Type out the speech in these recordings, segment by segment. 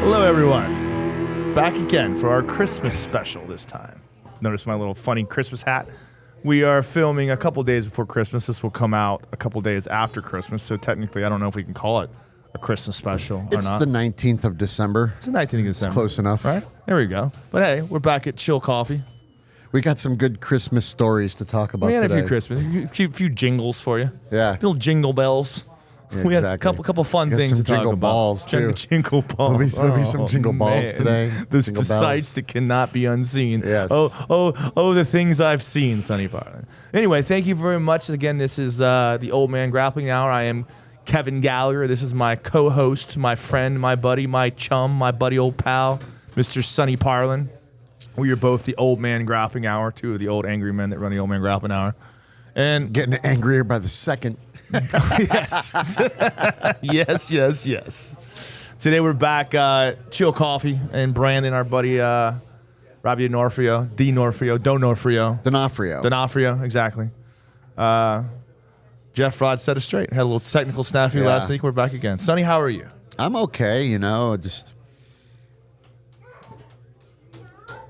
Hello, everyone. Back again for our Christmas special this time. Notice my little funny Christmas hat. We are filming a couple days before Christmas. This will come out a couple days after Christmas, so technically I don't know if we can call it a Christmas special or not. It's the 19th of December. It's the 19th of December. It's close enough. Right? There we go. But hey, we're back at Chill Cawfee. We got some good Christmas stories to talk about We had today. a few Christmas, a few jingles for you. Yeah. Little jingle bells. Yeah, we had exactly. a couple fun Got things some to talk jingle about. balls, too. Jingle balls. There'll be some jingle balls man. today. The Jingle bells. sights that cannot be unseen. Yes. Oh, the things I've seen, Sonny Parlin. Anyway, thank you very much. Again, this is the Old Man Grappling Hour. I am Kevin Gallagher. This is my co-host, my friend, my buddy, my chum, my buddy old pal, Mr. Sonny Parlin. We are both the Old Man Grappling Hour, two of the old angry men that run the Old Man Grappling Hour. And Getting angrier by the second. yes. yes. Today we're back, Chill Cawfee, and Brandon, our buddy, Robbie D'Onofrio, D'Onofrio, exactly. Jeff Rod set us straight. Had a little technical snafu last week. We're back again. Sonny, how are you? I'm okay, just...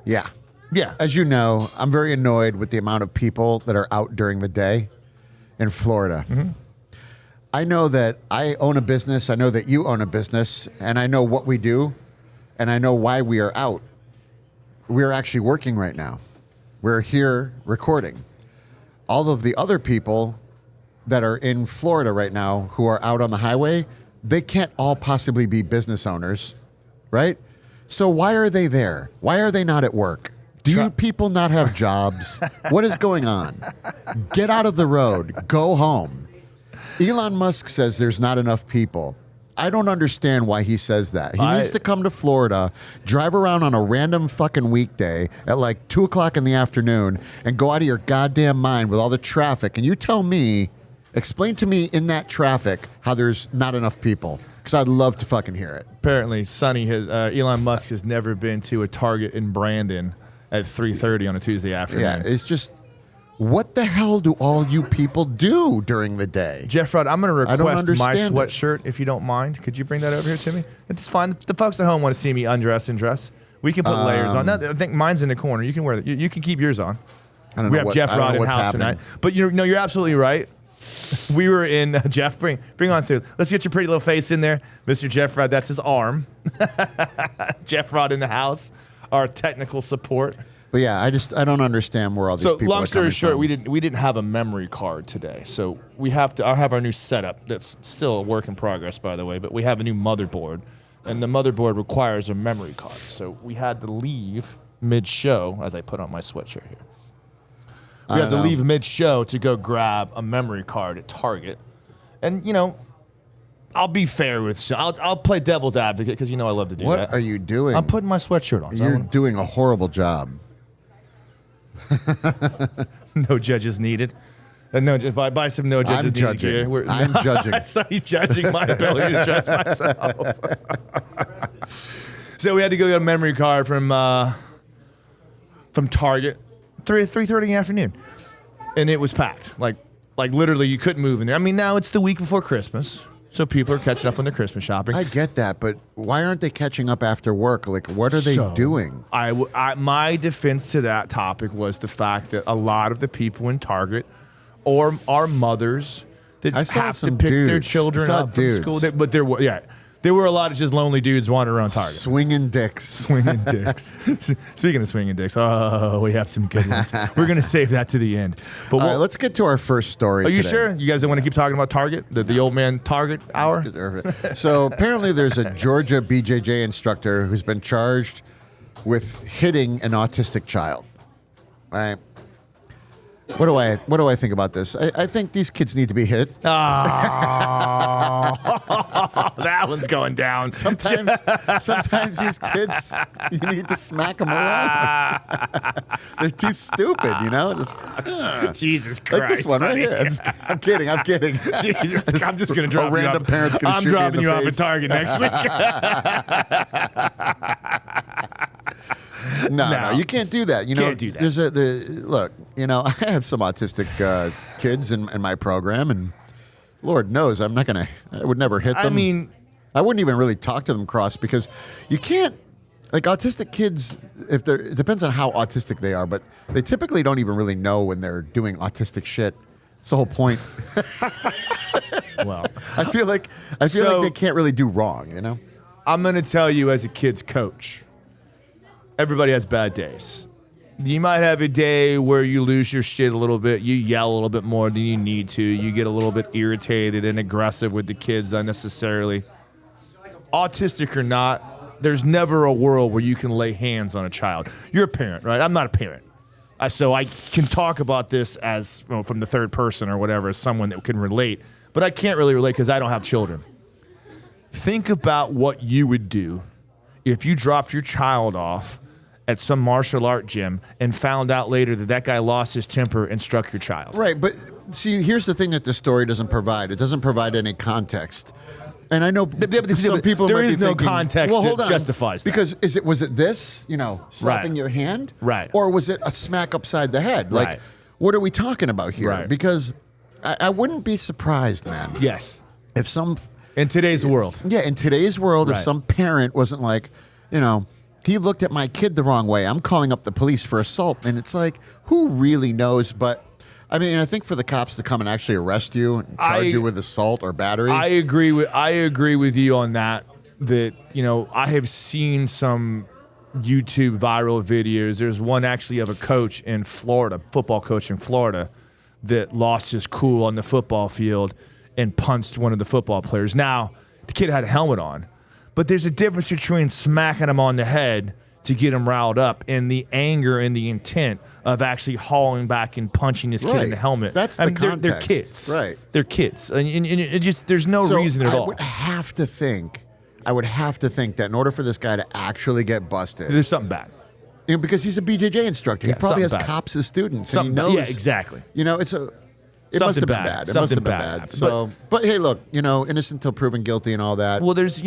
Yeah. Yeah. As you know, I'm very annoyed with the amount of people that are out during the day in Florida. Mm-hmm. I know that I own a business, I know that you own a business, and I know what we do, and I know why we are out. We are actually working right now. We're here recording. All of the other people that are in Florida right now who are out on the highway, they can't all possibly be business owners, right? So why are they there? Why are they not at work? Do you people not have jobs? What is going on? Get out of the road. Go home. Elon Musk says there's not enough people. I don't understand why he says that. He needs to come to Florida, drive around on a random fucking weekday at like 2 o'clock in the afternoon and go out of your goddamn mind with all the traffic. And you tell me, explain to me in that traffic how there's not enough people. Because I'd love to fucking hear it. Apparently, Sonny Elon Musk has never been to a Target in Brandon at 3:30 on a Tuesday afternoon. Yeah, it's just, what the hell do all you people do during the day? Jeff Rod, I'm going to request my understand sweatshirt, if you don't mind. Could you bring that over here to me? It's fine. The folks at home want to see me undress and dress. We can put layers on. No, I think mine's in the corner. You can wear it. You can keep yours on. I don't We know have Jeff Rod in what's house happening. tonight. But you're absolutely right. We were in Jeff. Bring on through. Let's get your pretty little face in there, Mr. Jeff Rod. That's his arm. Jeff Rod in the house. Our technical support. But yeah, I don't understand where all these people are long story coming short, from. we didn't have a memory card today, so I have our new setup that's still a work in progress, by the way. But we have a new motherboard, and the motherboard requires a memory card. So we had to leave mid-show, as I put on my sweatshirt here. We had to leave mid-show to go grab a memory card at Target. And, I'll be fair with you. I'll play devil's advocate because I love to do that. What are you doing? I'm putting my sweatshirt on. You're doing a horrible job. No judges needed. And buy some no judges I'm needed judging. gear. I'm judging. I saw you judging my ability to dress myself. So we had to go get a memory card from Target. 3:30 in the afternoon, and it was packed. Like literally, you couldn't move in there. I mean, now it's the week before Christmas, so people are catching up on their Christmas shopping. I get that, but why aren't they catching up after work? Like, what are they doing? My defense to that topic was the fact that a lot of the people in Target or our mothers that I saw have to some pick their dudes. children I saw up from dudes. school. There were a lot of just lonely dudes wandering around Target. Swinging dicks. Swinging dicks. Speaking of swinging dicks, we have some good ones. We're going to save that to the end. But All right, let's get to our first story Are you today. sure? You guys don't want to keep talking about Target? The old man Target hour? So apparently there's a Georgia BJJ instructor who's been charged with hitting an autistic child. All right. What do I think about this? I think these kids need to be hit. Oh, that one's going down. Sometimes these kids, you need to smack them around. They're too stupid, Just, Jesus Christ. like this one right here. I'm kidding. Jesus, I'm just going to drop A random parent's gonna I'm shoot me in dropping the you off at face. Target next week. No, you can't do that. Can't do that. Look, I have some autistic kids in my program, and Lord knows I would never hit them. I mean, I wouldn't even really talk to them cross because you can't. Like autistic kids, it depends on how autistic they are, but they typically don't even really know when they're doing autistic shit. That's the whole point. Well, I feel like they can't really do wrong, you know? I'm going to tell you as a kid's coach, everybody has bad days. You might have a day where you lose your shit a little bit. You yell a little bit more than you need to. You get a little bit irritated and aggressive with the kids unnecessarily. Autistic or not, there's never a world where you can lay hands on a child. You're a parent, right? I'm not a parent. So I can talk about this as from the third person or whatever, as someone that can relate. But I can't really relate because I don't have children. Think about what you would do if you dropped your child off at some martial art gym and found out later that guy lost his temper and struck your child. Right, but see, here's the thing that the story doesn't provide. It doesn't provide any context. And I know some people there might is be no thinking, context well, hold that on, justifies that. because was it this, slapping Right. your hand, Right. or was it a smack upside the head? Like, Right. what are we talking about here? Right. Because I wouldn't be surprised, man. Yes. If some In today's world. Yeah, in today's world, if Right. some parent wasn't like, he looked at my kid the wrong way, I'm calling up the police for assault. And it's like, who really knows? But, I mean, I think for the cops to come and actually arrest you and charge you with assault or battery. I agree with you on that. That, I have seen some YouTube viral videos. There's one actually of a coach in Florida, football coach in Florida, that lost his cool on the football field and punched one of the football players. Now, the kid had a helmet on, but there's a difference between smacking him on the head to get him riled up and the anger and the intent of actually hauling back and punching this kid in the helmet. That's the context. They're kids. Right. They're kids. And it just, there's no reason at all. I would have to think that in order for this guy to actually get busted, There's something bad. because he's a BJJ instructor, he Yeah, probably has something bad. cops as students, Something and he bad. knows. Yeah, exactly. It must Something have been bad. bad. It Something must have been bad. bad. So, but hey, look, innocent until proven guilty and all that. Well, there's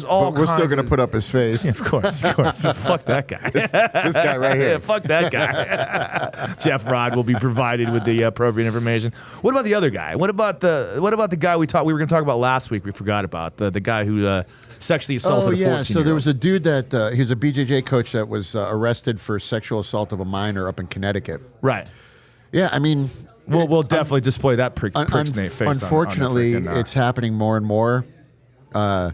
all but we're still kinds going to of- put up his face. Of course. Fuck that guy. This guy right here. Yeah, fuck that guy. Jeff Rod will be provided with the appropriate information. What about the other guy? What about the guy we were going to talk about last week? We forgot about the guy who sexually assaulted a 14-year-old. So there was a dude that he was a BJJ coach that was arrested for sexual assault of a minor up in Connecticut. Right. Yeah, I mean, We'll definitely display that prick's face. Unfortunately, on the freaking, it's happening more and more, and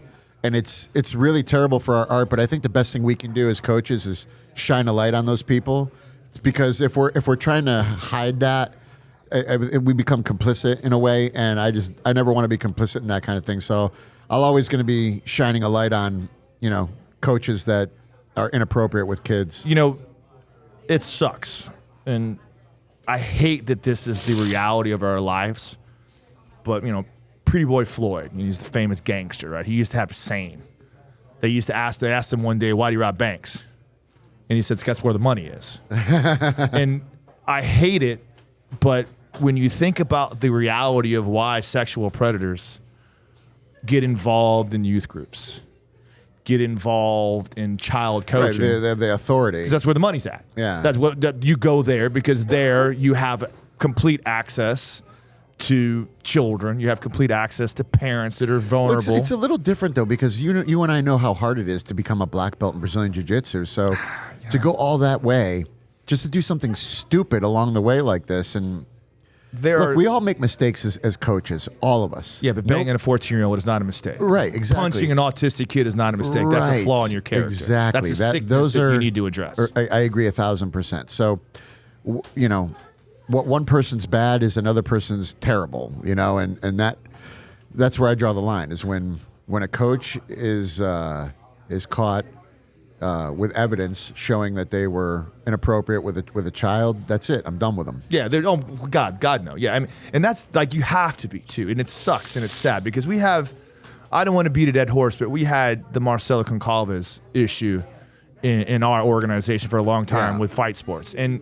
it's really terrible for our art. But I think the best thing we can do as coaches is shine a light on those people, it's because if we're trying to hide that, we become complicit in a way. And I never want to be complicit in that kind of thing. So I'll always going to be shining a light on coaches that are inappropriate with kids. It sucks, and I hate that this is the reality of our lives, but, Pretty Boy Floyd, he's the famous gangster, right? He used to have a saying. They asked him one day, why do you rob banks? And he said, that's where the money is. And I hate it, but when you think about the reality of why sexual predators get involved in youth groups, get involved in child coaching. Right, they have the authority. Because that's where the money's at. Yeah. That you go there because there you have complete access to children. You have complete access to parents that are vulnerable. It's a little different, though, because you and I know how hard it is to become a black belt in Brazilian Jiu-Jitsu. So to go all that way, just to do something stupid along the way like this, and look, we all make mistakes as coaches, all of us. Yeah, but banging a 14-year-old is not a mistake. Right, exactly. Punching an autistic kid is not a mistake. That's a flaw in your character. Exactly. That's a sickness that you need to address. I agree 1,000%. So, what one person's bad is another person's terrible, and that's where I draw the line, is when a coach is caught with evidence showing that they were inappropriate with a child. That's it. I'm done with them. Yeah. God no. Yeah. I mean, and that's like, you have to be too. And it sucks and it's sad because I don't want to beat a dead horse, but we had the Marcelo Concalves issue in our organization for a long time with fight sports. And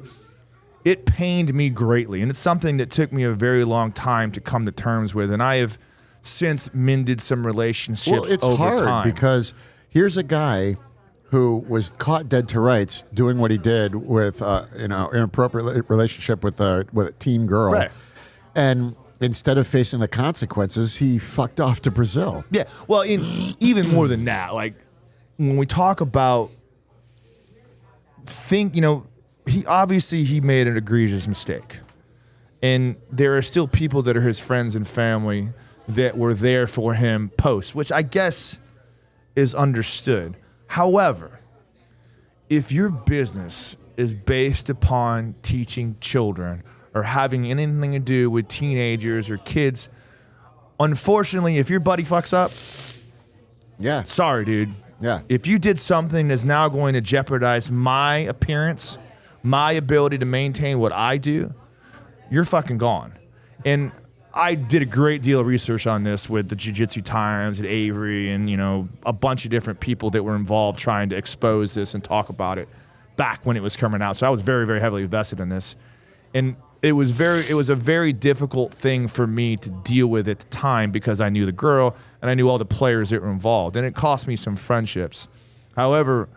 it pained me greatly. And it's something that took me a very long time to come to terms with. And I have since mended some relationships over time. Well, it's hard because here's a guy who was caught dead to rights doing what he did with inappropriate relationship with a teen girl, right. and instead of facing the consequences, he fucked off to Brazil. Yeah. Well, even more than that, like when we talk about he made an egregious mistake. And there are still people that are his friends and family that were there for him post, which I guess is understood. However, if your business is based upon teaching children or having anything to do with teenagers or kids, unfortunately, if your buddy fucks up, Yeah. sorry, dude. Yeah. If you did something that's now going to jeopardize my appearance, my ability to maintain what I do, you're fucking gone. And I did a great deal of research on this with the Jiu-Jitsu Times and Avery and, a bunch of different people that were involved trying to expose this and talk about it back when it was coming out. So I was very, very heavily invested in this. And it was a very difficult thing for me to deal with at the time because I knew the girl and I knew all the players that were involved. And it cost me some friendships. However,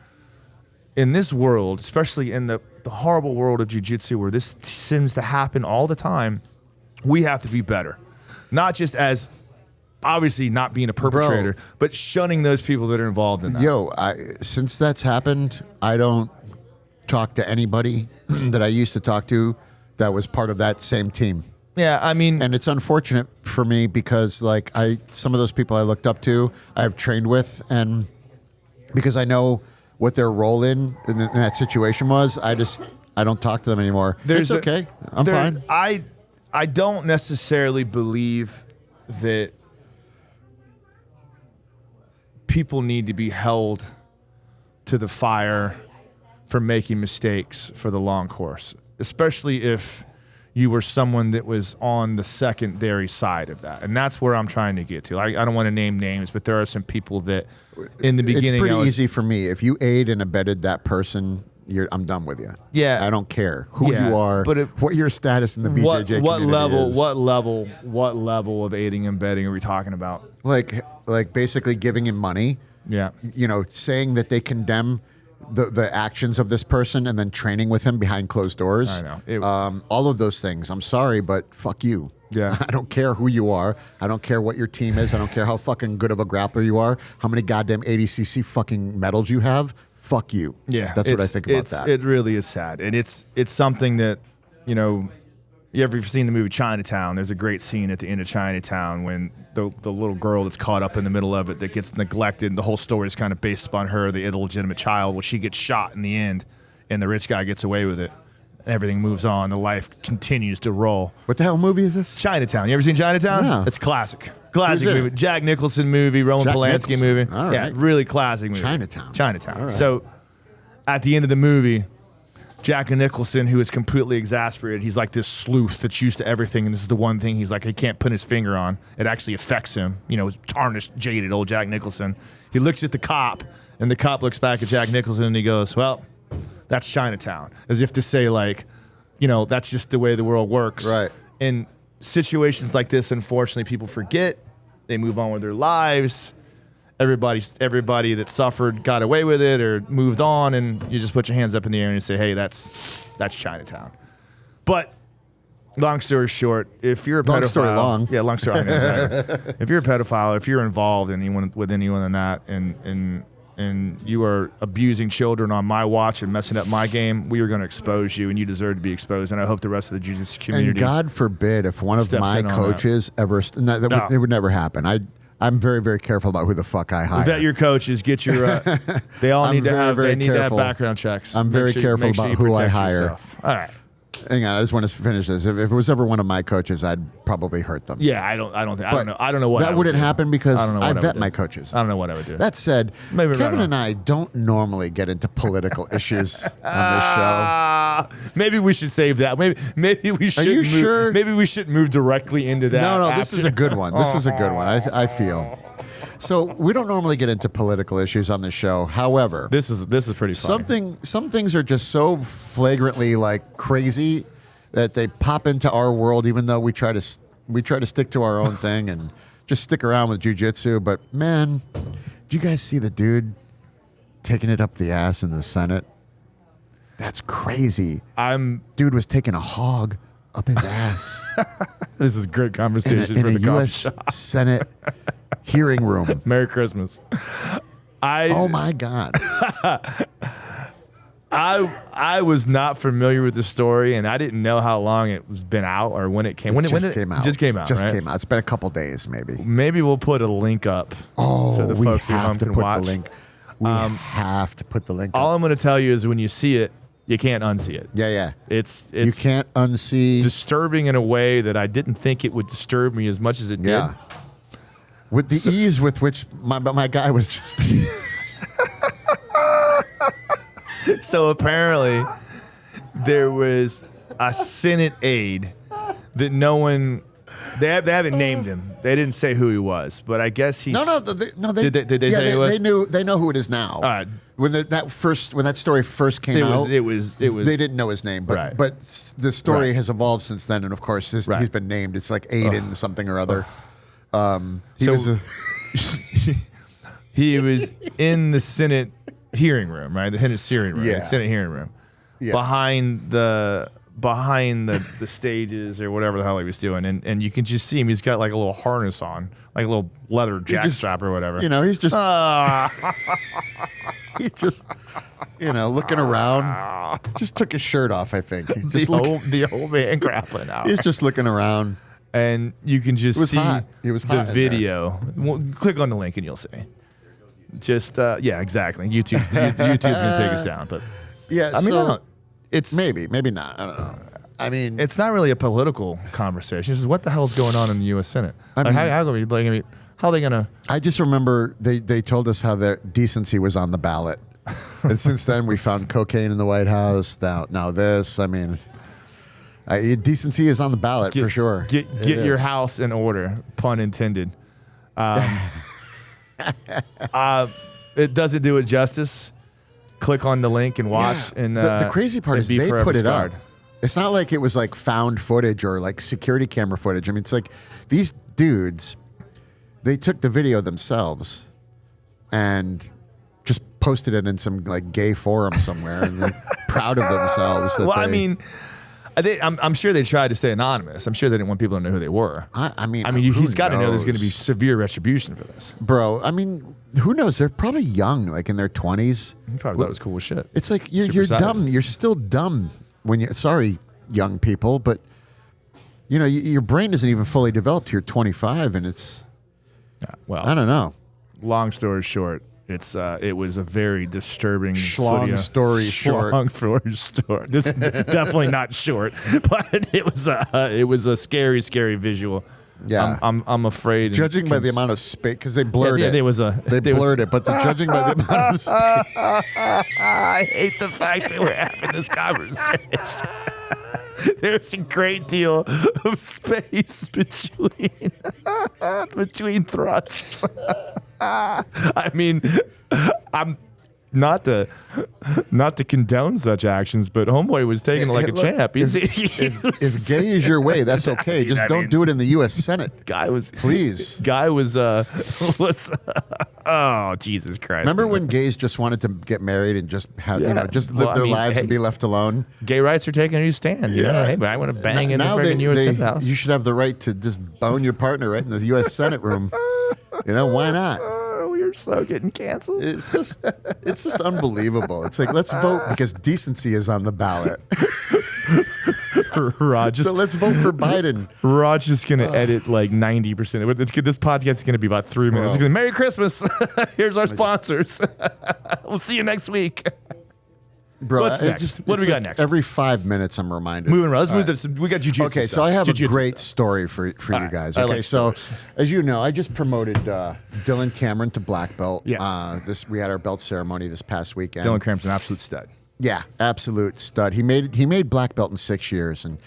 in this world, especially in the horrible world of jiu-jitsu where this seems to happen all the time, we have to be better. Not just as, obviously, not being a perpetrator, but shunning those people that are involved in that. Since that's happened, I don't talk to anybody that I used to talk to that was part of that same team. Yeah, I mean... And it's unfortunate for me because, some of those people I looked up to, I've trained with, and because I know what their role in that situation was, I don't talk to them anymore. It's okay. I'm fine. I don't necessarily believe that people need to be held to the fire for making mistakes for the long course, especially if you were someone that was on the secondary side of that. And that's where I'm trying to get to. I don't want to name names, but there are some people that in the beginning... It's pretty easy for me. If you aid and abetted that person, I'm done with you. Yeah. I don't care who you are, what your status in the BJJ community is. What level of aiding and abetting are we talking about? Like basically giving him money. Yeah. Saying that they condemn the actions of this person and then training with him behind closed doors. I know. All of those things. I'm sorry, but fuck you. Yeah. I don't care who you are. I don't care what your team is. I don't care how fucking good of a grappler you are. How many goddamn ADCC fucking medals you have. Fuck you. Yeah. That's what I think about that. It really is sad. And it's something that, you ever seen the movie Chinatown? There's a great scene at the end of Chinatown when the little girl that's caught up in the middle of it that gets neglected, and the whole story is kind of based upon her, the illegitimate child. Well, she gets shot in the end, and the rich guy gets away with it. Everything moves on. The life continues to roll. What the hell movie is this? Chinatown. You ever seen Chinatown? No. It's classic. Classic movie. Jack Nicholson movie, Roman Polanski movie. All right. Yeah, really classic movie. Chinatown. All right. So at the end of the movie, Jack Nicholson, who is completely exasperated, he's like this sleuth that's used to everything, and this is the one thing he's like, he can't put his finger on. It actually affects him. Tarnished, jaded old Jack Nicholson. He looks at the cop, and the cop looks back at Jack Nicholson, and he goes, well, that's Chinatown. As if to say, that's just the way the world works. Right. In situations like this, unfortunately, people forget. They move on with their lives. Everybody that suffered got away with it or moved on, and you just put your hands up in the air and you say, hey, that's Chinatown. But long story short, if you're a pedophile... Long story long. Yeah, long story. Exactly. If you're a pedophile, if you're involved with anyone in that, and you are abusing children on my watch and messing up my game, we are going to expose you, and you deserve to be exposed. And I hope the rest of the jiu-jitsu community... And God forbid if one of my coaches ever... It would never happen. I'm very, very careful about who the fuck I hire. Vet your coaches. Get your... they all need to have background checks. I'm very careful about who I hire. Yourself. All right. Hang on, I just want to finish this. If it was ever one of my coaches, I'd probably hurt them. Yeah, I don't know what that wouldn't happen because I vet my coaches. I don't know what I would do. That said, Kevin and I don't normally get into political issues on this show. Maybe we should save that. Maybe we should. Are you sure? Maybe we shouldn't move directly into that. No, this is a good one. This is a good one. I feel. So we don't normally get into political issues on the show. However, this is pretty funny. Some things are just so flagrantly crazy that they pop into our world, even though we try to stick to our own thing and just stick around with jiu-jitsu. But man, did you guys see the dude taking it up the ass in the Senate? That's crazy. Dude was taking a hog. up his ass This is great in conversation for a the coffee U.S. shop. Senate hearing room. Merry Christmas. Oh my God. I was not familiar with the story, and I didn't know how long it was been out or when it came. When Just came out. Just came out. Just right? came out. It's been a couple days, maybe. Maybe we'll put a link up so the we folks at home have to can put watch. the link. We have to put the link. All up. I'm going to tell you is when you see it, you can't unsee it. Yeah. It's You can't unsee. disturbing in a way that I didn't think it would disturb me as much as it did. Yeah. With the ease with which my guy was just. So apparently, there was a Senate aide that no one. They haven't named him. They didn't say who he was, but I guess he's. No. They, Did they say it was? They know who it is now. All right. When that story first came out, It was. they didn't know his name, but Right. but the story Right. has evolved since then, and of course he's been named. It's like Aiden something or other. He So- was He was in the Senate hearing room, right? The Senate hearing room. Yeah. Senate hearing room. Yeah. Behind the stages or whatever the hell he was doing, and you can just see him. He's got like a little harness on, like a little leather jackstrap or whatever. he's just Ah. he's just looking around. Just took his shirt off, I think. Just the old man grappling hour. he's just looking around. And you can just It was see hot. It was hot the in there. video. Well, click on the link and you'll see. Just yeah, exactly. YouTube's gonna take us down, but Yeah, I mean, so I don't. It's maybe not. I don't know. I mean, it's not really a political conversation. It's just what the hell's going on in the U.S. Senate. I mean- How are they gonna? I just remember they told us how their decency was on the ballot, and since then we found cocaine in the White House. Now this, I mean, decency is on the ballot for sure. Get It your is. house in order, pun intended. It doesn't do it justice. Click on the link and watch. Yeah. And The crazy part and is be they forever put it scarred. up. It's not like it was like found footage or like security camera footage. I mean, it's like these dudes, they took the video themselves and just posted it in some like gay forum somewhere, and they're proud of themselves. That Well, I they- mean, I'm sure they tried to stay anonymous. I'm sure they didn't want people to know who they were. I mean, He's got to know there's going to be knows? severe retribution for this. Bro, I mean, who knows? They're probably young, like in their 20s. He probably thought it was cool as shit. It's like you're Super excited. dumb. You're still dumb when you. Sorry, young people, but your brain isn't even fully developed. You're 25, and it's. Yeah, well, I don't know. long story short, it was a very disturbing Schlong story short. Schlong story short. This is definitely not short, but it was a scary, scary visual. Yeah. I'm afraid. and Judging by the cons- amount of space, because they blurred Yeah, it. there was a- they there was- blurred it, but judging by the amount of space. I hate the fact that we're having this conversation. There's a great deal of space between thrusts. I mean, I'm not to condone such actions, but homeboy was taking it like a Look, champ. If gay is your way, that's okay. Just don't do it in the U.S. Senate. Guy was Please. Guy was oh Jesus Christ! Remember when gays just wanted to get married and just have Yeah. just Well, live I their mean, lives and hey. be left alone? Gay rights are taking a new stand. You know? Yeah. Hey, but I want to bang in the Now freaking U.S. Senate house. you should have the right to just bone your partner right in the U.S. Senate room. Why not? We are so getting canceled. It's just unbelievable. It's like, let's vote because decency is on the ballot. Rod just So let's vote for Biden. Rod's just gonna edit like 90% of it. This podcast is gonna be about 3 minutes. It's gonna be, Merry Christmas. Here's our sponsors. We'll see you next week. Bro, What's next? What do we it's got like next? Every 5 minutes, I'm reminded. Moving around. Let's All move right. this. We got jujitsu. Okay, stuff. so I have a Jiu-jitsu great stuff. story for you right. guys. I Okay, like so stories. as you know, I just promoted Dylan Cameron to black belt. Yeah. We had our belt ceremony this past weekend. Dylan Cramp's an absolute stud. Yeah, absolute stud. He made black belt in 6 years, and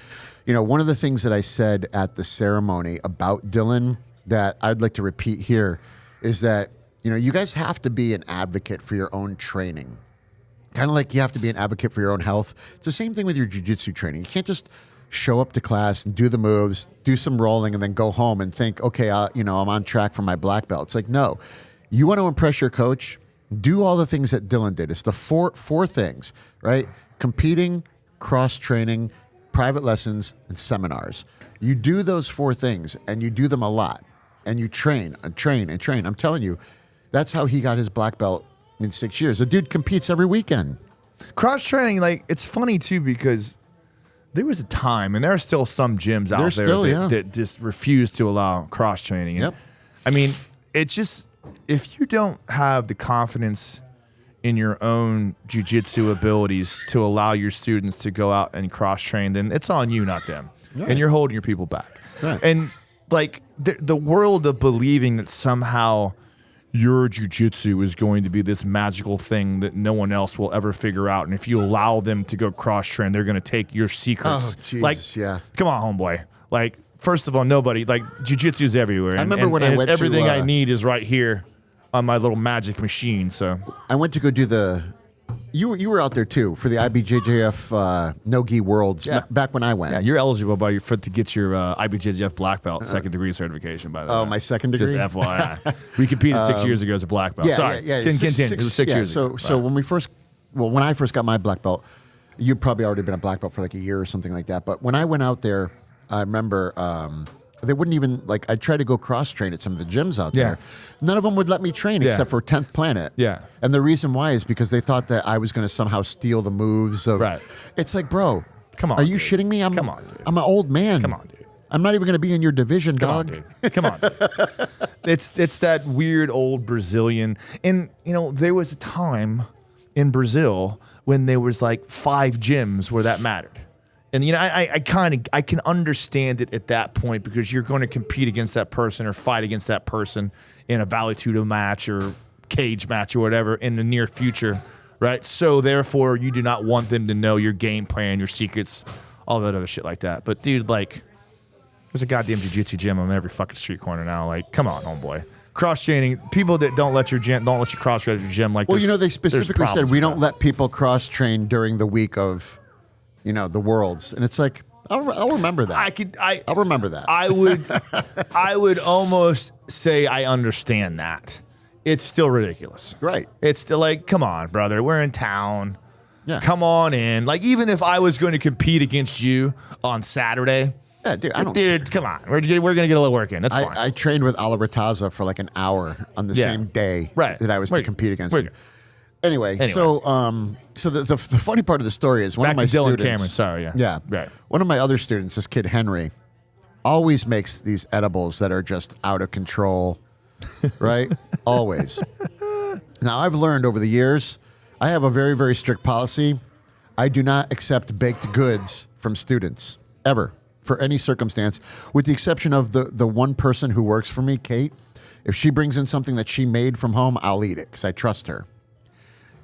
one of the things that I said at the ceremony about Dylan that I'd like to repeat here is that you guys have to be an advocate for your own training. Kind of like you have to be an advocate for your own health. It's the same thing with your jiu-jitsu training. You can't just show up to class and do the moves, do some rolling, and then go home and think, okay, I'm on track for my black belt. It's like, no. You want to impress your coach? Do all the things that Dylan did. It's the four things, right? Competing, cross-training, private lessons, and seminars. You do those 4 things, and you do them a lot, and you train and train and train. I'm telling you, that's how he got his black belt in 6 years. The dude competes every weekend. Cross training, like, it's funny too because there was a time, and there are still some gyms out there that just refuse to allow cross training. Yep. I mean, it's just, if you don't have the confidence in your own jiu-jitsu abilities to allow your students to go out and cross train, then it's on you, not them. Right. And you're holding your people back. Right. And like the world of believing that somehow your jiu-jitsu is going to be this magical thing that no one else will ever figure out, and if you allow them to go cross train, they're going to take your secrets. Oh, Jesus, like, yeah. Come on, homeboy. Like, first of all, nobody, like, jiu-jitsu is everywhere. I remember when I went everything to, I need is right here on my little magic machine. So I went to go do the. You were out there too for the IBJJF no-gi worlds back when I went. yeah, you're eligible to get your IBJJF black belt second degree certification. By the way, my second degree. Just FYI, we competed 6 years ago as a black belt. Sorry, continue. It was 6 years ago. So when when I first got my black belt, you'd probably already been a black belt for like a year or something like that. But when I went out there, I remember they wouldn't even, like, I tried to go cross train at some of the gyms out there. None of them would let me train except for 10th Planet. Yeah. And the reason why is because they thought that I was going to somehow steal the moves of. Right. It's like, bro, come on. Are you dude. shitting me? Come on, dude. I'm an old man. Come on, dude. I'm not even going to be in your division, Come dog. on, dude. Come on. Dude. It's that weird old Brazilian. And, you know, there was a time in Brazil when there was like 5 gyms where that mattered. And, you know, I can understand it at that point because you're going to compete against that person or fight against that person in a Vale Tudo match or cage match or whatever in the near future, right? So, therefore, you do not want them to know your game plan, your secrets, all that other shit like that. But, dude, like, there's a goddamn jiu-jitsu gym on every fucking street corner now. Like, come on, homeboy. Cross-training, people that don't let you cross-train your gym, like, well, you know, they specifically said we don't let people cross-train during the week of, you know, the worlds, and it's like I'll remember that. I'll remember that. I would almost say I understand that. It's still ridiculous, Right. It's still like, come on, brother, we're in town. Yeah. Come on in. Like, even if I was going to compete against you on Saturday, Yeah, dude, dude, come on, we're gonna get a little work in. That's fine. I trained with Oliver Taza for like an hour on the same day that I was to compete against him. Anyway, so the funny part of the story is one Back of my to Dylan students. Cameron, sorry, Yeah. Right. One of my other students, this kid Henry, always makes these edibles that are just out of control, right? Always. Now, I've learned over the years, I have a very, very strict policy. I do not accept baked goods from students, ever, for any circumstance, with the exception of the one person who works for me, Kate. If she brings in something that she made from home, I'll eat it because I trust her.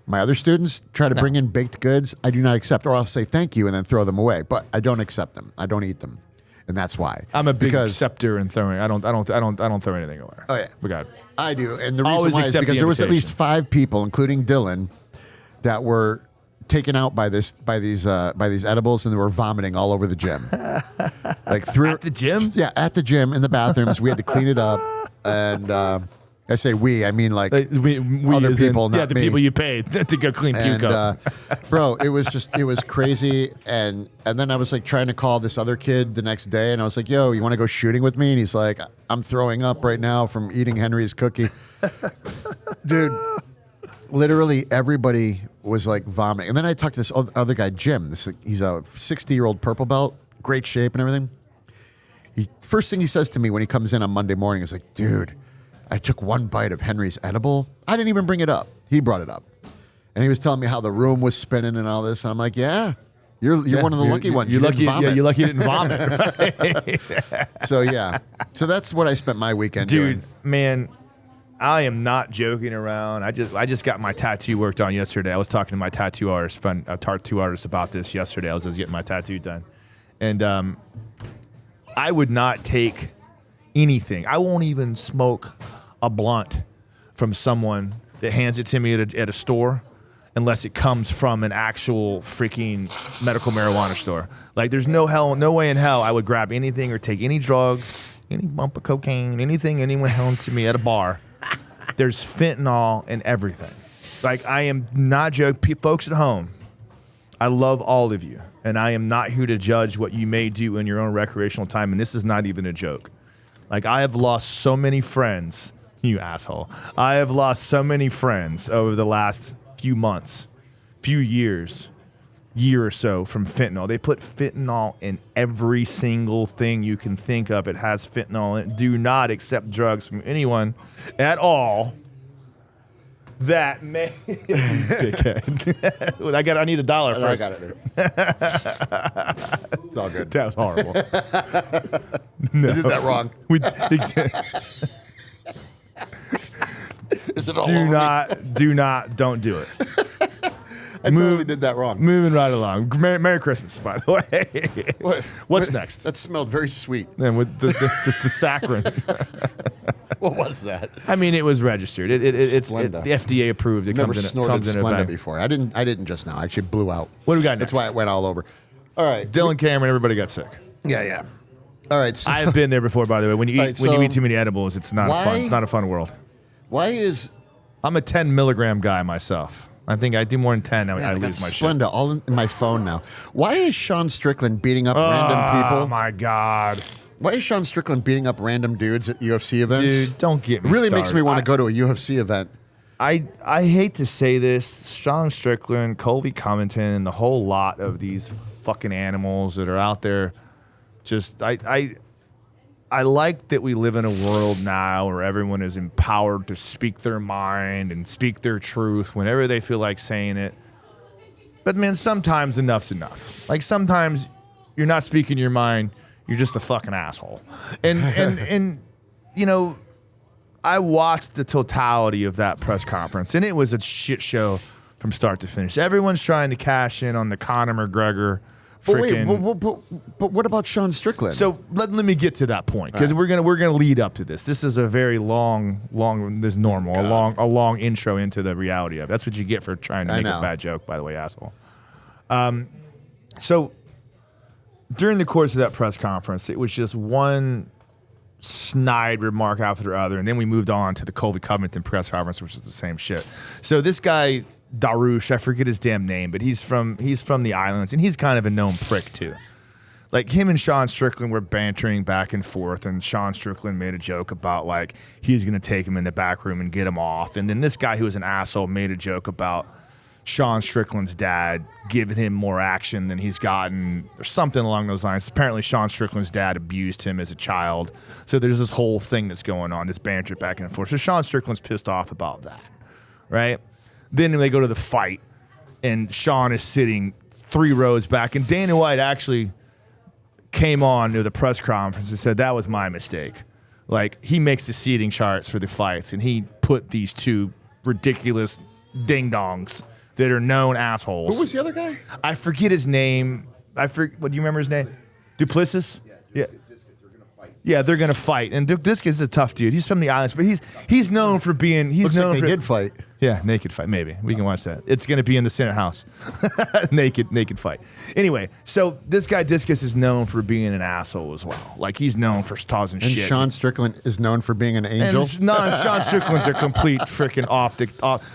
My other students try to bring in baked goods. I do not accept, or I'll say thank you and then throw them away. But I don't accept them. I don't eat them, and that's why. I'm a big acceptor and throwing. I don't throw anything away. Oh yeah, we got. I do, and the reason Always why is accept because the there was at least invitation. 5 people, including Dylan, that were taken out by these edibles, and they were vomiting all over the gym. Like At the gym? Yeah, at the gym in the bathrooms. We had to clean it up, and I say we, I mean like we other as in- people, not the me. people you paid to go clean puke And up. bro, it was crazy. And then I was like trying to call this other kid the next day, and I was like, "Yo, you want to go shooting with me?" And he's like, "I'm throwing up right now from eating Henry's cookie." Dude, literally everybody was like vomiting. And then I talked to this other guy, Jim. He's a 60-year-old purple belt, great shape and everything. First thing he says to me when he comes in on Monday morning is like, "Dude, I took one bite of Henry's edible. I didn't even bring it up. He brought it up. And he was telling me how the room was spinning and all this. And I'm like, yeah, you're one of the lucky ones. You're lucky. Didn't vomit. Yeah, you're lucky you didn't vomit. Right? So, yeah. So that's what I spent my weekend Dude, doing. man, I am not joking around. I just got my tattoo worked on yesterday. I was talking to my tattoo artist about this yesterday. I was just getting my tattoo done. And I would not take anything. I won't even smoke a blunt from someone that hands it to me at a store unless it comes from an actual freaking medical marijuana store. Like, there's no way in hell I would grab anything or take any drug, any bump of cocaine, anything anyone hands to me at a bar. There's fentanyl in everything. Like, I am not joking. Folks at home, I love all of you. and I am not here to judge what you may do in your own recreational time, and this is not even a joke. Like, I have lost so many friends, you asshole. I have lost so many friends over the last few months, few years, year or so from fentanyl. They put fentanyl in every single thing you can think of. It has fentanyl in it. Do not accept drugs from anyone at all that may... Dickhead. I need $1 first. I got it. It's all good. That was horrible. No. I did that wrong. Is it all don't do it. I totally did that wrong. Moving right along. Merry Christmas, by the way. What's next? That smelled very sweet. Then with the saccharin. What was that? I mean, it was registered. It's the Splenda. FDA approved. It Never comes in snorted a Splenda bag. before. I didn't just now. I actually blew out. What do we got next? That's why it went all over. All right. Dylan Cameron, everybody got sick. Yeah. All right. So I have been there before, by the way. When you eat when you eat too many edibles, it's not a fun world. why is I'm a 10 milligram guy myself. I think I do more than 10. I lose my shit. Splenda all in my phone now? Why is Sean Strickland beating up random people? Oh my God. Why is Sean Strickland beating up random dudes at UFC events? Dude, don't get me It really started. makes me want to go to a UFC event. I hate to say this, Sean Strickland, Colby Covington, and the whole lot of these fucking animals that are out there. Just I like that we live in a world now where everyone is empowered to speak their mind and speak their truth whenever they feel like saying it. But man, sometimes enough's enough. Like sometimes you're not speaking your mind, you're just a fucking asshole. And you know, I watched the totality of that press conference, and it was a shit show from start to finish. Everyone's trying to cash in on the Conor McGregor freaking. But what about Sean Strickland? So let me get to that point because we're gonna lead up to this. This is a very long. This is normal. A long intro into the reality of it. That's what you get for trying to make a bad joke. By the way, asshole. So during the course of that press conference, it was just one snide remark after the other, and then we moved on to the Colby Covington press conference, which is the same shit. So this guy Darush, I forget his damn name, but he's from the islands, and he's kind of a known prick too. Like him and Sean Strickland were bantering back and forth, and Sean Strickland made a joke about like he's gonna take him in the back room and get him off, and then this guy who was an asshole made a joke about Sean Strickland's dad giving him more action than he's gotten, or something along those lines. Apparently, Sean Strickland's dad abused him as a child. So there's this whole thing that's going on, this banter back and forth. So Sean Strickland's pissed off about that, right? Then they go to the fight, and Sean is sitting 3 rows back, and Dana White actually came on to the press conference and said, that was my mistake. Like, he makes the seating charts for the fights, and he put these 2 ridiculous ding-dongs that are known assholes. Who was the other guy? I forget his name. What do you remember his name? Duplessis? Yeah. Yeah, they're gonna fight. And Duskus is a tough dude. He's from the islands, but he's known for being. He's Looks known like for they did fight. Yeah, naked fight. Maybe we can watch that. It's gonna be in the Senate House. naked fight. Anyway, so this guy Discus is known for being an asshole as well. Like he's known for causing And shit. Sean Strickland is known for being an angel. Sean Strickland's a complete freaking off.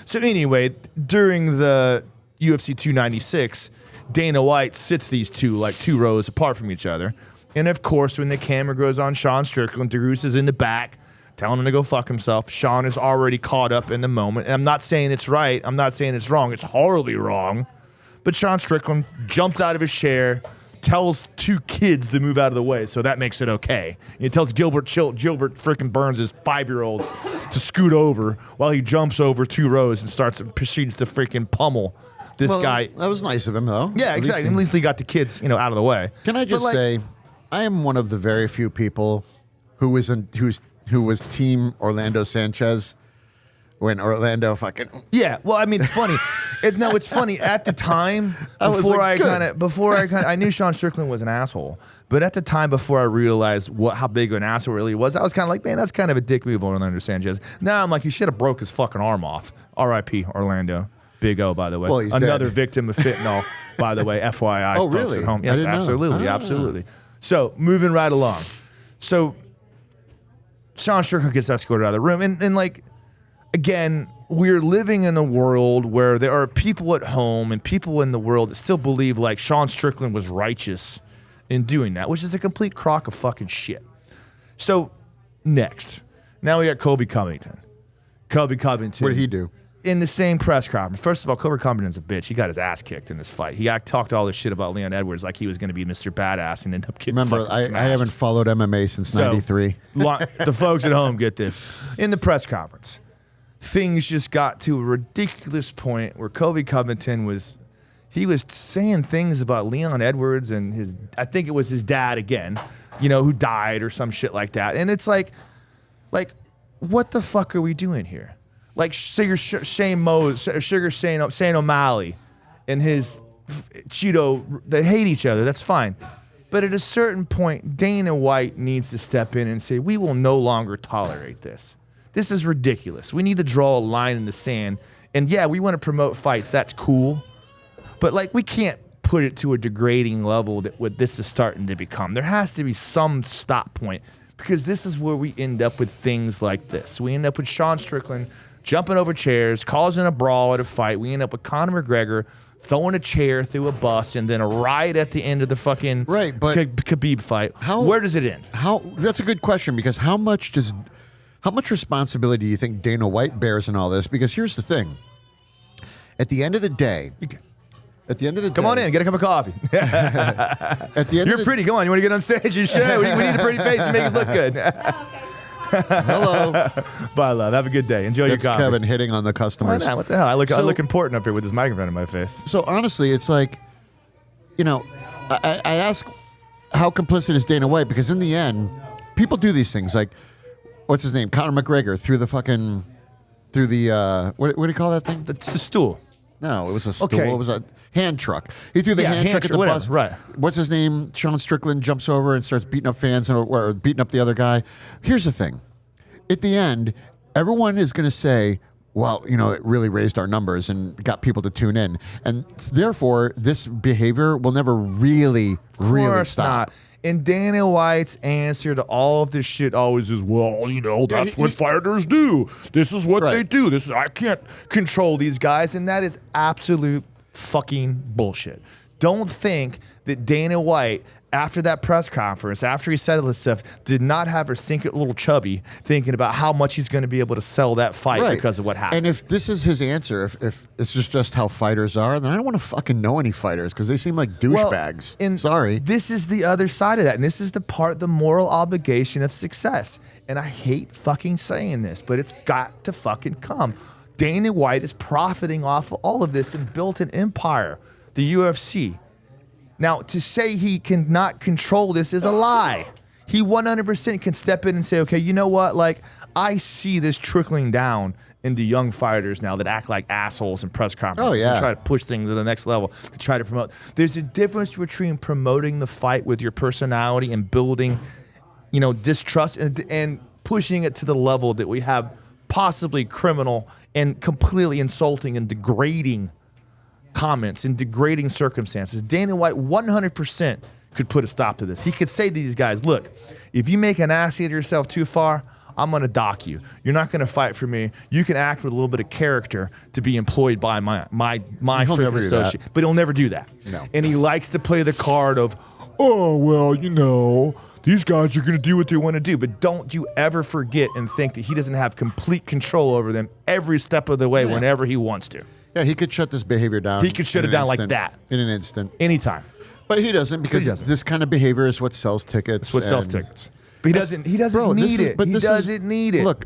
So anyway, during the UFC 296, Dana White sits these 2 like 2 rows apart from each other. And of course, when the camera goes on Sean Strickland, DeRusse is in the back telling him to go fuck himself. Sean is already caught up in the moment. And I'm not saying it's right. I'm not saying it's wrong. It's horribly wrong. But Sean Strickland jumps out of his chair, tells 2 kids to move out of the way, so that makes it okay. And he tells Gilbert freaking Burns, his 5-year-olds, to scoot over while he jumps over 2 rows and proceeds to freaking pummel this guy. That was nice of him, though. Yeah, exactly. At least he got the kids, out of the way. Can I just say, I am one of the very few people who was team Orlando Sanchez when Orlando fucking. Yeah, well, I mean, it's funny. It's funny. At the time, I knew Sean Strickland was an asshole, but at the time before I realized how big of an asshole really was, I was kind of like, man, that's kind of a dick move on Orlando Sanchez. Now I'm like, you should have broke his fucking arm off. R.I.P. Orlando. Big O, by the way. Well, he's another dead. victim of fentanyl, by the way. FYI. Oh, folks really? At home. I Yes, didn't know. absolutely, absolutely. So moving right along. So Sean Strickland gets escorted out of the room, and like again, we're living in a world where there are people at home and people in the world that still believe like Sean Strickland was righteous in doing that, which is a complete crock of fucking shit. So next, now we got Colby Covington. Colby Covington. What did he do? In the same press conference. First of all, Colby Covington's a bitch. He got his ass kicked in this fight. He talked all this shit about Leon Edwards like he was going to be Mr. Badass and ended up getting Remember, fucking I haven't followed MMA since '93. The folks at home get this. In the press conference, things just got to a ridiculous point where Colby Covington was saying things about Leon Edwards and I think it was his dad again, who died or some shit like that. And it's like, what the fuck are we doing here? Like Sugar Shane O'Malley and his Cheeto, they hate each other. That's fine. But at a certain point, Dana White needs to step in and say, we will no longer tolerate this. This is ridiculous. We need to draw a line in the sand. And yeah, we want to promote fights. That's cool. But like, we can't put it to a degrading level that what this is starting to become. There has to be some stop point, because this is where we end up with things like this. We end up with Sean Strickland jumping over chairs, causing a brawl at a fight. We end up with Conor McGregor throwing a chair through a bus, and then a riot at the end of the fucking Khabib fight. Where does it end? That's a good question, because how much responsibility do you think Dana White bears in all this? Because here's the thing. At the end of the day, come on in, get a cup of coffee. You're pretty. Come on, you want to get on stage and shit? We need a pretty face to make it look good. Hello. Bye, love. Have a good day. Enjoy your coffee. Kevin hitting on the customers. Why not? What the hell? I look important up here with this microphone in my face. So honestly, it's like, I ask how complicit is Dana White, because in the end, people do these things. Like, what's his name? Conor McGregor through the what do you call that thing? The stool. No, it was a stool. Okay. It was a hand truck. He threw the hand truck at the bus. Right. What's his name? Sean Strickland jumps over and starts beating up fans or beating up the other guy. Here's the thing. At the end, everyone is going to say, well, it really raised our numbers and got people to tune in. And therefore, this behavior will never really stop. Not. And Dana White's answer to all of this shit always is, well, that's what fighters do. This is what they do. I can't control these guys. And that is absolute fucking bullshit. Don't think that Dana White, after that press conference, after he said all this stuff, did not have her sink it little chubby thinking about how much he's going to be able to sell that fight because of what happened. And if this is his answer, if it's just how fighters are, then I don't want to fucking know any fighters, because they seem like douchebags. Well, sorry. This is the other side of that. And this is the moral obligation of success. And I hate fucking saying this, but it's got to fucking come. Dana White is profiting off of all of this and built an empire, the UFC. Now, to say he cannot control this is a lie. He 100% can step in and say, okay, you know what? Like, I see this trickling down into young fighters now that act like assholes in press conferences and try to push things to the next level to try to promote. There's a difference between promoting the fight with your personality and building, distrust and pushing it to the level that we have possibly criminal and completely insulting and degrading comments in degrading circumstances. Dana White 100% could put a stop to this. He could say to these guys, look, if you make an ass of yourself too far, I'm going to dock you. You're not going to fight for me. You can act with a little bit of character to be employed by my freaking associate. But he'll never do that. No. And he likes to play the card of, oh, well, these guys are going to do what they want to do. But don't you ever forget and think that he doesn't have complete control over them every step of the way whenever he wants to. Yeah, he could shut this behavior down. He could shut it down like that. In an instant. Anytime. But he doesn't, because this kind of behavior is what sells tickets. It's what sells tickets. But he doesn't need it. He doesn't need it. Look,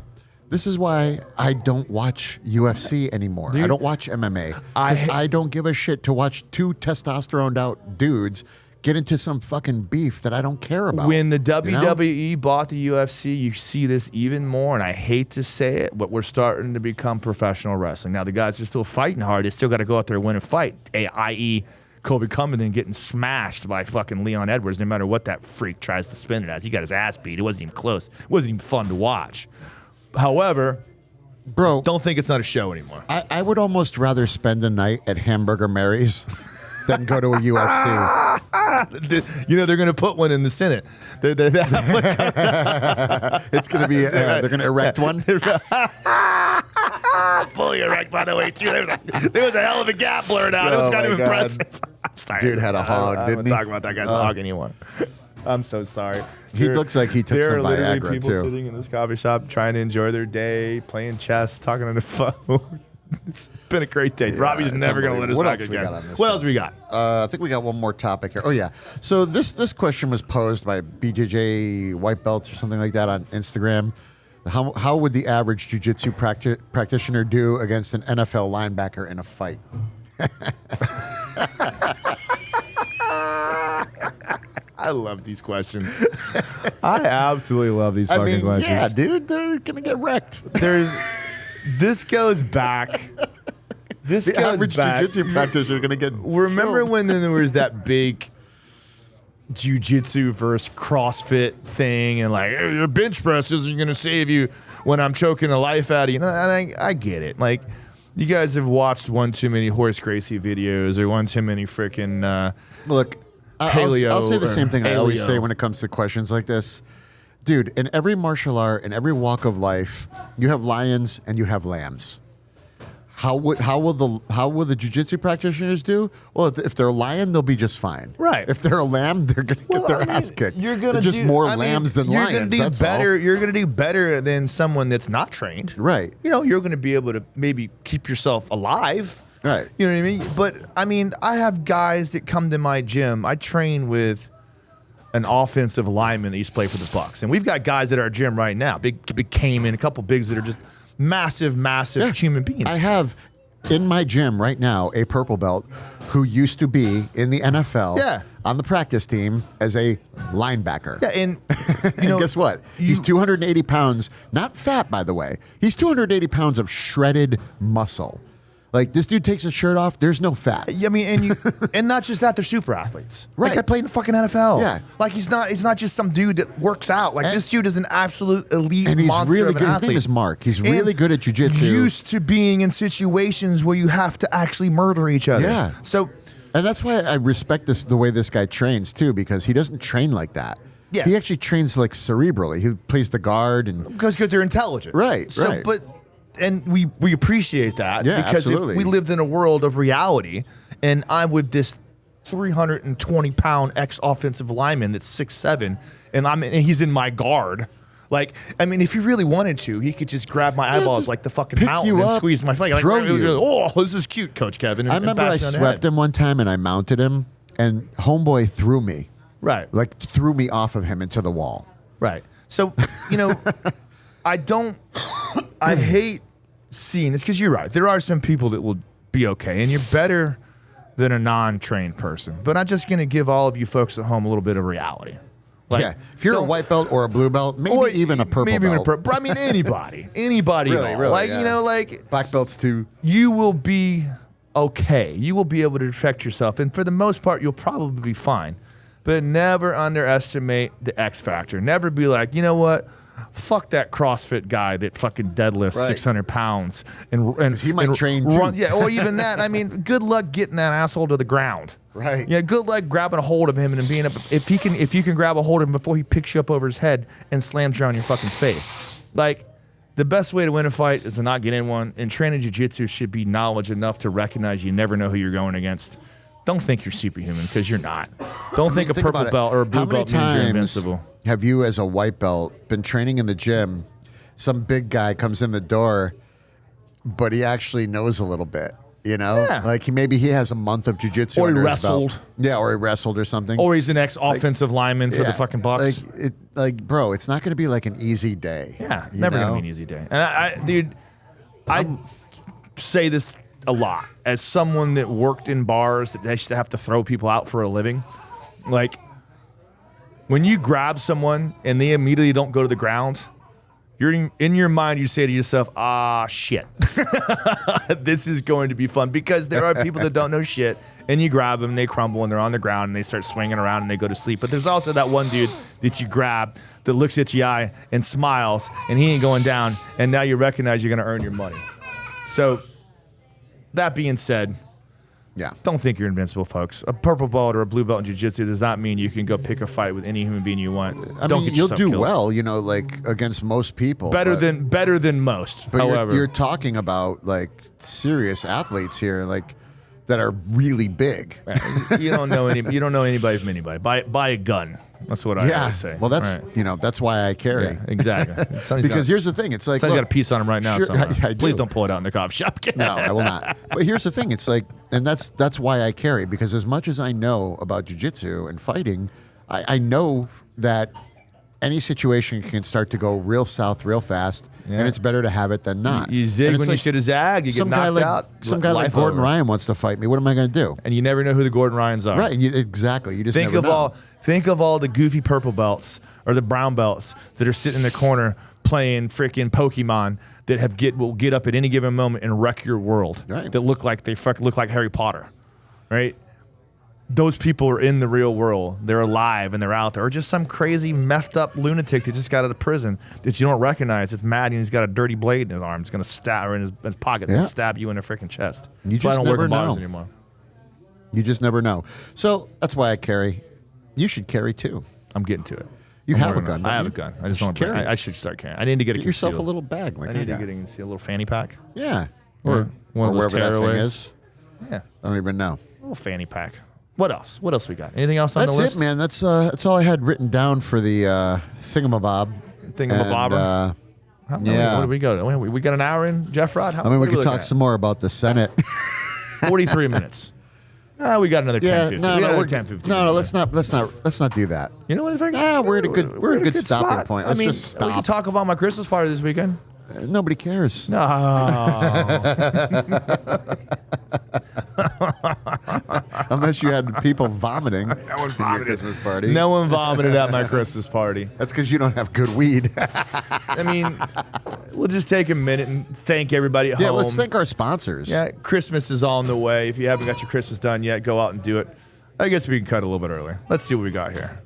this is why I don't watch UFC anymore. I don't watch MMA. Because I don't give a shit to watch two testosteroned out dudes get into some fucking beef that I don't care about. When the WWE bought the UFC, you see this even more, and I hate to say it, but we're starting to become professional wrestling. Now, the guys are still fighting hard. They still got to go out there and win a fight, i.e. Colby Covington getting smashed by fucking Leon Edwards, no matter what that freak tries to spin it as. He got his ass beat. It wasn't even close. It wasn't even fun to watch. However, bro, don't think it's not a show anymore. I would almost rather spend a night at Hamburger Mary's than go to a UFC. They're going to put one in the Senate. It's going to be, they're going to erect one. fully erect, by the way, too. There was a hell of a gap blurred out. It was Oh, kind of my God. impressive. I'm sorry. Dude had a hog, I didn't don't he? talk about that guy's hog anymore. I'm so sorry. He looks like he took there some are literally Viagra, people too. sitting in this coffee shop trying to enjoy their day, playing chess, talking on the phone. It's been a great day. Robbie's it's never going to let us unbelievable. What back else we again. got on this What thing? else we got? I think we got one more topic here. Oh yeah. So this question was posed by BJJ White Belts or something like that on Instagram. How would the average jiu-jitsu practitioner do against an NFL linebacker in a fight? I love these questions. I absolutely love these fucking questions. Yeah, dude, they're gonna get wrecked. This goes back. This The goes average back. jiu-jitsu practitioner is gonna get. Remember killed. when there was that big jiu-jitsu versus CrossFit thing, and like, "Hey, your bench press isn't going to save you when I'm choking the life out of you." And I get it. Like, you guys have watched one too many Horace Gracie videos or one too many freaking Look, paleo. I'll say the or same thing I always paleo. say when it comes to questions like this. Dude, in every martial art, in every walk of life, you have lions and you have lambs. How will the jiu-jitsu practitioners do? Well, if they're a lion, they'll be just fine. Right. If they're a lamb, they're gonna get their ass kicked. You're gonna They're just do, more I mean, lambs than you're lions. Gonna do that's better. all. You're going to do better than someone that's not trained. Right. You know, you're going to be able to maybe keep yourself alive. Right. You know what I mean? But I mean, I have guys that come to my gym. I train with an offensive lineman that used to play for the Bucks, and we've got guys at our gym right now. Big Cayman, a couple bigs that are just massive human beings. I have in my gym right now a purple belt who used to be in the NFL Yeah. on the practice team as a linebacker. Yeah, and you know, And guess what? He's 280 pounds, not fat, by the way. He's 280 pounds of shredded muscle. Like, this dude takes his shirt off, there's no fat. I mean, and not just that, they're super athletes. Right. Like, I played in the fucking NFL. Yeah. Like, he's not just some dude that works out. Like, And- this dude is an absolute elite And he's monster really of an good. His athlete. name is Mark. He's really And good at jiu-jitsu. Used to being in situations where you have to actually murder each other. Yeah. So, And that's why I respect the way this guy trains, too, because he doesn't train like that. Yeah. He actually trains, like, cerebrally. He plays the guard and... because they're intelligent. Right, So, right. but, and we appreciate that. Yeah, because absolutely. if we lived in a world of reality, and I'm with this 320-pound ex-offensive lineman that's 6'7", and he's in my guard. Like, I mean, if he really wanted to, he could just grab my eyeballs just like the fucking pick mountain you and up, squeeze my leg. Like, throw you. oh, this is cute, Coach Kevin. I remember I swept him one time and I mounted him, and homeboy threw me. Right. Like, threw me off of him into the wall. Right. So, you know, I hate seeing this because you're right. There are some people that will be okay, and you're better than a non-trained person. But I'm just going to give all of you folks at home a little bit of reality. Like, yeah. If you're a don't- white belt or a blue belt, maybe or even a purple maybe even a belt. I mean, anybody Really, at all. really, Like, yeah. you know, like, Black belts too. you will be okay. You will be able to protect yourself, and for the most part, you'll probably be fine. But never underestimate the X factor. Never be like, you know what? Fuck that CrossFit guy that fucking deadlifts Right. 600 pounds and He might and train too. Yeah, or even that. I mean, good luck getting that asshole to the ground. Right. Yeah, good luck grabbing a hold of him and being up. If you can grab a hold of him before he picks you up over his head and slams you on your fucking face. Like, the best way to win a fight is to not get in one. And training jiu-jitsu should be knowledge enough to recognize you never know who you're going against. Don't think you're superhuman, because you're not. Don't think a Think purple about it. belt or a blue How many belt means you're times invincible. have you, as a white belt, been training in the gym? Some big guy comes in the door, but he actually knows a little bit. You know, Yeah. like maybe he has a month of jiu-jitsu. Or he under his belt. wrestled. Yeah, or he wrestled or something. Or he's an ex-offensive lineman for the Yeah. fucking Bucks. Like, bro, it's not going to be like an easy day. Yeah, you never know? gonna be an easy day. And dude, I say this a lot as someone that worked in bars that used to have to throw people out for a living. Like, when you grab someone and they immediately don't go to the ground, you're in your mind, you say to yourself, "Ah, shit, this is going to be fun," because there are people that don't know shit, and you grab them, and they crumble, and they're on the ground, and they start swinging around, and they go to sleep. But there's also that one dude that you grab that looks at your eye and smiles, and he ain't going down, and now you recognize you're going to earn your money. So, that being said, Yeah. Don't think you're invincible, folks. A purple belt or a blue belt in jiu-jitsu does not mean you can go pick a fight with any human being you want. Don't get you'll yourself do killed. well, like against most people. Better than most. But however, you're talking about like serious athletes here, like that are really big. you don't know anybody from anybody. Buy a gun. That's what I always say. Well, that's that's why I carry. Yeah, exactly. Because here's the thing. It's like Sonny's got a piece on him right now. Sure, somewhere. I do. Please don't pull it out in the coffee shop. No, I will not. But here's the thing. It's like, and that's why I carry, because as much as I know about jiu-jitsu and fighting, I know that any situation can start to go real south real fast, and it's better to have it than not. You zig when you should have zag. You get knocked out. Some guy like Gordon Ryan wants to fight me. What am I going to do? And you never know who the Gordon Ryans are. Right, exactly. You just think never know. Think of all the goofy purple belts or the brown belts that are sitting in the corner playing freaking Pokemon that will get up at any given moment and wreck your world. Right. That look like Harry Potter, right? Those people are in the real world. They're alive and they're out there. Or just some crazy, messed up lunatic that just got out of prison that you don't recognize. It's mad and he's got a dirty blade in his arm. It's going to stab or in his pocket and stab you in the freaking chest. That's why I don't work in bars anymore. You just never know. So that's why I carry. You should carry too. I'm getting to it. You have a gun. I have a gun. I just don't carry. I should start carrying. I need to get yourself a little bag. Like I need to get a little fanny pack. Yeah. Or one of those wherever that thing tearaways. is. Yeah. I don't even know. A little fanny pack. What else? What else we got? Anything else on the list? That's it, man. That's all I had written down for the thingamabob. Thingamabobber? Yeah. What do we go? We got an hour in, Jeff Rod? We could talk some more about the Senate. 43 minutes. We got another 10, 15. No, 10, 15 let's not do that. You know what I think? We're at a good stopping spot. point. Let's just just stop. We can talk about my Christmas party this weekend. Nobody cares. No. Unless you had people vomiting. No one at your Christmas party. No one vomited at my Christmas party. That's because you don't have good weed. I mean, we'll just take a minute and thank everybody at home. Yeah, let's thank our sponsors. Yeah, Christmas is on the way. If you haven't got your Christmas done yet, go out and do it. I guess we can cut a little bit earlier. Let's see what we got here.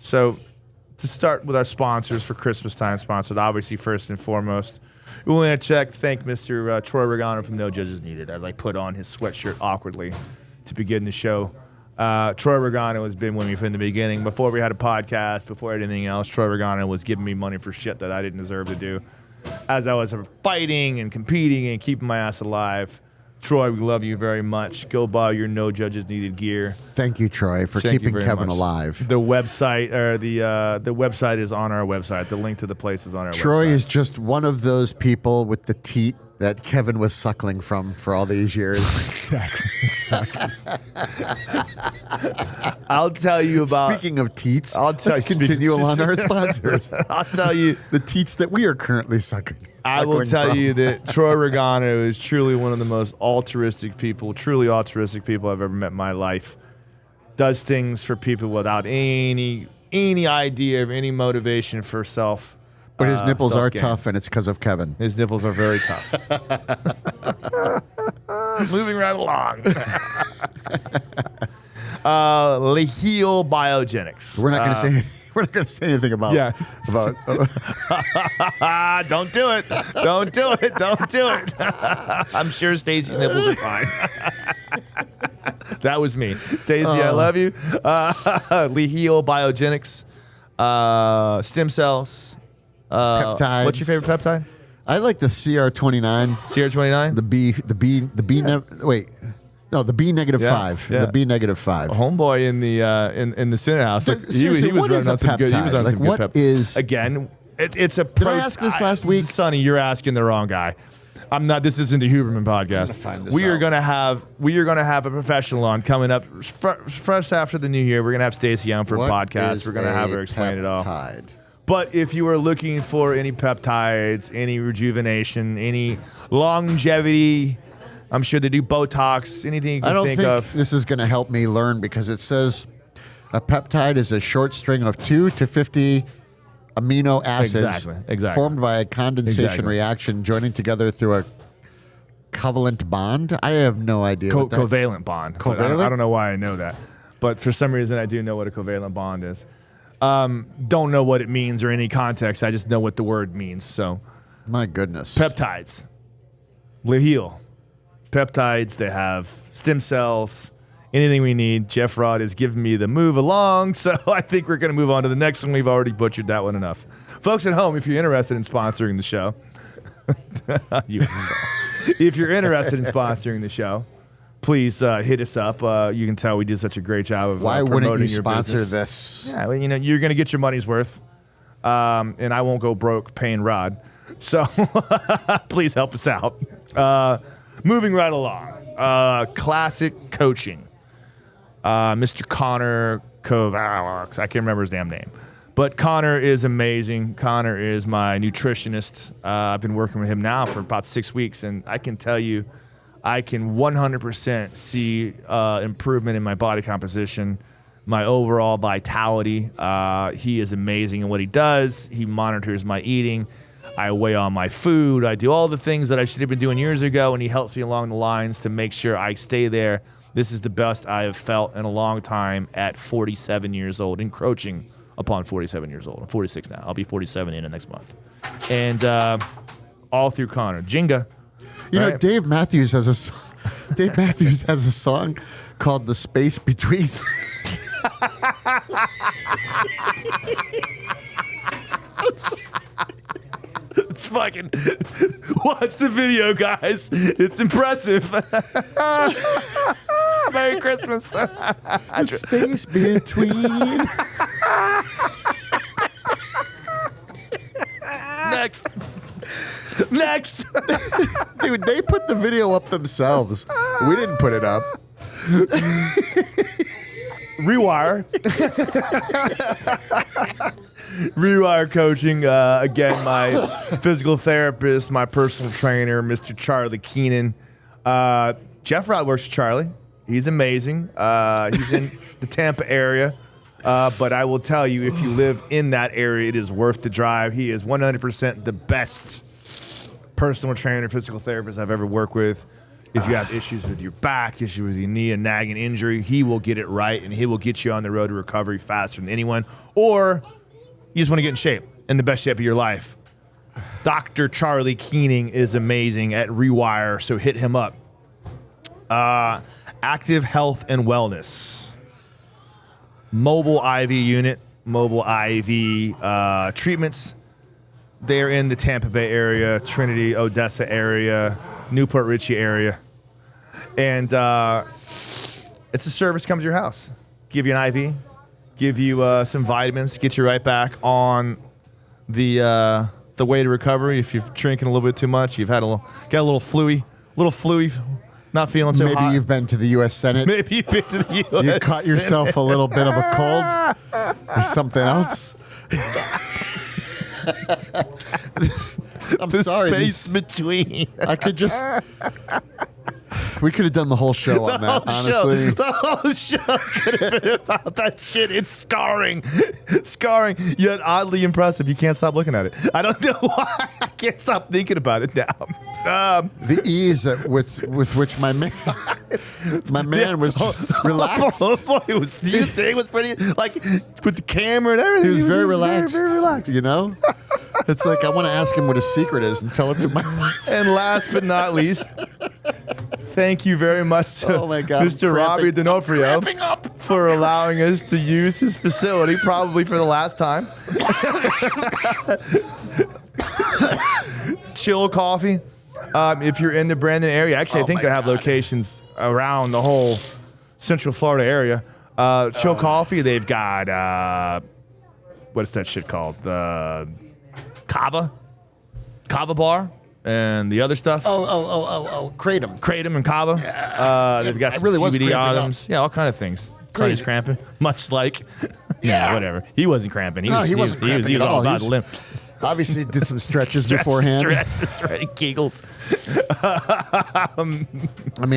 So, to start with our sponsors for Christmas time sponsored, obviously first and foremost, we want to thank Mr. Troy Regano from No Judges Needed. I'd put on his sweatshirt awkwardly to begin the show. Troy Regano has been with me from the beginning. Before we had a podcast, before anything else, Troy Regano was giving me money for shit that I didn't deserve to do. As I was fighting and competing and keeping my ass alive. Troy, we love you very much. Go buy your No Judges Needed gear. Thank you, Troy, for keeping Kevin alive. The website the website is on our website. The link to the place is on our website. Troy is just one of those people with the teat that Kevin was suckling from for all these years. Exactly. I'll tell you about. Speaking of teats, let's continue along our sponsors. I'll tell you the teats that we are currently suckling. I will tell you that Troy Regano is truly one of the most truly altruistic people I've ever met in my life. Does things for people without any idea of any motivation for self. But his nipples are self-gain. tough, and it's because of Kevin. His nipples are very tough. Moving right along. Leheel Biogenics. We're not going to say anything. We're not going to say anything about. Yeah. About. Don't do it. Don't do it. Don't do it. I'm sure Stacy's nipples are fine. That was me. Stacy, I love you. Leheel Biogenics. Stem cells. Peptides. What's your favorite peptide? I like the CR29. CR29? The B negative Yeah, 5. yeah. The B negative 5. Homeboy in the Senate House. But He was seriously, what running is a on some good. He was on peptide? some good Like, what is- again? It's a. Did I ask this last week? Sonny? You're asking the wrong guy. I'm not. This isn't the Huberman podcast. find this We are out. gonna have a professional on coming up fresh after the new year. We're gonna have Stacy on for a What podcast. is We're gonna have her a explain it all. peptide? But if you are looking for any peptides, any rejuvenation, any longevity, I'm sure they do Botox, anything you can I don't think think of. this is going to help me learn because it says a peptide is a short string of 2 to 50 amino acids Exactly. formed by a condensation Exactly. reaction joining together through a covalent bond. I have no idea. what that- Covalent bond. But Covalent? I don't know why I know that. But for some reason, I do know what a covalent bond is. Don't know what it means or any context. I just know what the word means. So, My goodness. peptides. Leheel. peptides. They have stem cells. Anything we need. Jeff Rod is giving me the move along, so I think we're going to move on to the next one. We've already butchered that one enough. Folks at home, if you're interested in sponsoring the show, if you're interested in sponsoring the show, please hit us up. You can tell we do such a great job of Why promoting wouldn't you your sponsor business. this? Yeah, well, you're going to get your money's worth, and I won't go broke paying Rod. So please help us out. Moving right along. Classic coaching. Mr. Connor Kovacs. I can't remember his damn name. But Connor is amazing. Connor is my nutritionist. I've been working with him now for about 6 weeks, and I can tell you I can 100% see improvement in my body composition, my overall vitality. He is amazing in what he does. He monitors my eating. I weigh on my food. I do all the things that I should have been doing years ago, and he helps me along the lines to make sure I stay there. This is the best I have felt in a long time at 47 years old, encroaching upon 47 years old. I'm 46 now. I'll be 47 in the next month. And all through Connor. Jenga. You know, Right. Dave Matthews has a song called "The Space Between." It's fucking... Watch the video, guys. It's impressive. Merry Christmas. The space between. Next. Dude, they put the video up themselves. We didn't put it up. Rewire. Rewire coaching. Again, my physical therapist, my personal trainer, Mr. Charlie Keenan. Jeff Rod works with Charlie. He's amazing. He's in the Tampa area. But I will tell you, if you live in that area, it is worth the drive. He is 100% the best personal trainer, physical therapist I've ever worked with. If you have issues with your back, issues with your knee, a nagging injury, he will get it right, and he will get you on the road to recovery faster than anyone. Or you just want to get in shape, in the best shape of your life. Dr. Charlie Keenan is amazing at Rewire, so hit him up. Active Health and Wellness. Mobile IV unit, mobile IV treatments. They're in the Tampa Bay area, Trinity, Odessa area, Newport Richey area. And it's a service comes to your house. Give you an IV, give you some vitamins, get you right back on the way to recovery. If you're drinking a little bit too much, you've had got a little fluey, not feeling so hot. Maybe you've been to the U.S. Senate. Maybe you've been to the U.S. You caught yourself a little bit of a cold or something else. I'm The sorry. space between. I could just. We could have done the whole show on that, honestly. The whole show could have been about that shit. It's scarring, yet oddly impressive. You can't stop looking at it. I don't know why. I can't stop thinking about it now. The ease with which my man was just relaxed. Oh boy, it was. You think it was pretty like with the camera and everything. He was very relaxed. Very relaxed. You know, it's like I want to ask him what his secret is and tell it to my wife. And last but not least, thank you very much to Mr. Robbie D'Onofrio for allowing us to use his facility, probably for the last time. Chill Cawfee. If you're in the Brandon area, actually, I think they have locations around the whole Central Florida area. Chill Cawfee, they've got, what's that shit called? Kava Bar. And the other stuff. Kratom and Kava. They've got some CBD items. Yeah, all kind of things. Sonny's cramping, much like. Yeah, whatever. He wasn't cramping. He wasn't cramping. He was all about the limb. Obviously, did some stretches beforehand. Stretches, right? Kegels. I mean,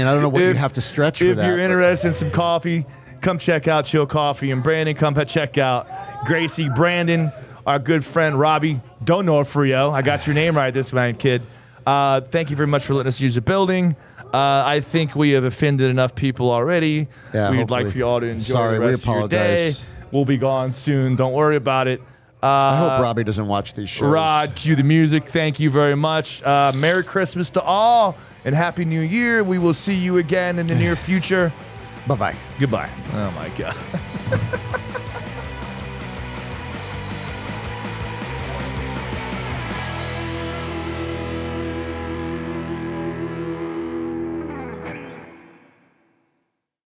I don't know what you have to stretch for that. If you're interested in some coffee, come check out Chill Cawfee. And Brandon, come check out Gracie. Brandon, our good friend Robbie D'Onofrio. I got your name right this time, kid. Thank you very much for letting us use the building. I think we have offended enough people already. Yeah, We'd like for you all to enjoy the rest of your day. We'll be gone soon. Don't worry about it. I hope Robbie doesn't watch these shows. Rod, cue the music. Thank you very much. Merry Christmas to all and Happy New Year. We will see you again in the near future. Bye-bye. Goodbye. Oh, my God.